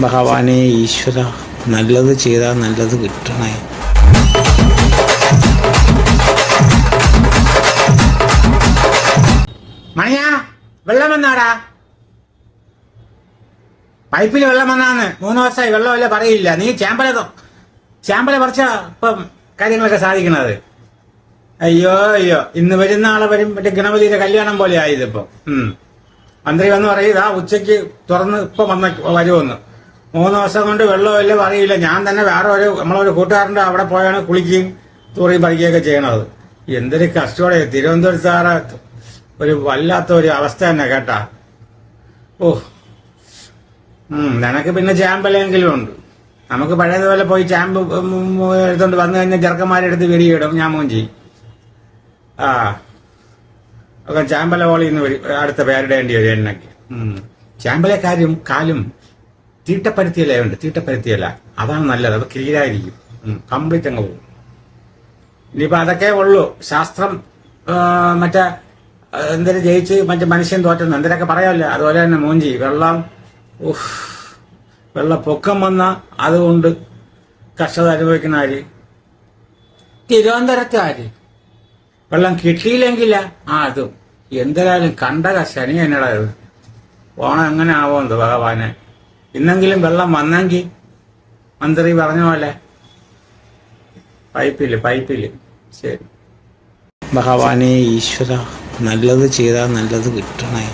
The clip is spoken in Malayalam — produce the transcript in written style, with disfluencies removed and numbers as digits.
ഭഗവാനെ ഈശ്വര, നല്ലത് ചെയ്താൽ നല്ലത് കിട്ടണേ. മണിയാ, വെള്ളം വന്നാടാ? പൈപ്പിൽ വെള്ളം വന്നാന്ന് 3 ദിവസമായി വെള്ളമല്ല പറയില്ല. നീ ചാമ്പല പറിച്ച ഇപ്പം കാര്യങ്ങളൊക്കെ സാധിക്കണത്. അയ്യോ അയ്യോ, ഇന്ന് വരുന്ന ആളെ വരും. മറ്റേ ഗണപതിയുടെ കല്യാണം പോലെ ആയതിപ്പോ. മന്ത്രി വന്ന് പറയുക ഉച്ചയ്ക്ക് തുറന്ന് ഇപ്പൊ വരുമെന്ന്. 3 ദിവസം കൊണ്ട് വെള്ളമില്ല പറയില്ല. ഞാൻ തന്നെ വേറെ നമ്മളൊരു കൂട്ടുകാരൻ്റെ അവിടെ പോയാണ് കുളിക്കുകയും തൂറിയും പറിക്കുകയൊക്കെ ചെയ്യണത്. എന്തൊരു കഷ്ടോടെ. തിരുവനന്തപുരത്താറ് ഒരു വല്ലാത്ത ഒരു അവസ്ഥ തന്നെ കേട്ടാ. ഓ, നിനക്ക് പിന്നെ ചാമ്പലെങ്കിലും ഉണ്ട്. നമുക്ക് പഴയതുപോലെ പോയി ചാമ്പ് എടുത്തോണ്ട് വന്നു കഴിഞ്ഞാൽ ചെറുക്കന്മാരെടുത്ത് വെടിയിടും. ഞാൻ മൂഞ്ചി ഒക്കെ ചാമ്പല വോളിന്ന് അടുത്ത പേരിടേണ്ടി വരും എന്നൊക്കെ. ചാമ്പലക്കാരും കാലും തീട്ടപ്പരുത്തിയല്ല അതാണ് നല്ലത്. അത് ക്ലിയറായിരിക്കും, കംപ്ലീറ്റ് അങ്ങ് പോകും. ഇനിയിപ്പോ അതൊക്കെ ഉള്ളൂ. ശാസ്ത്രം മറ്റേ എന്തൊരു ജയിച്ച് മറ്റേ മനുഷ്യൻ തോറ്റുന്നു എന്തൊക്കെ പറയാമല്ലോ. അതുപോലെ തന്നെ മൂഞ്ചി വെള്ളപ്പൊക്കം വന്ന അതുകൊണ്ട് കഷ്ടത അനുഭവിക്കുന്ന ആര്? തിരുവനന്തപുരത്തുകാര്. വെള്ളം കിട്ടിയില്ലെങ്കില അതും എന്തായാലും കണ്ടക ശനി എന്നടാ. ഓണം എങ്ങനെ ആവുമെന്ന് ഭഗവാനെ. ഇന്നെങ്കിലും വെള്ളം വന്നെങ്കിൽ മന്ത്രി പറഞ്ഞ പോലെ പൈപ്പില്. ശരി. ഭഗവാനെ ഈശ്വര, നല്ലത് ചെയ്താൽ നല്ലത് കിട്ടണേ.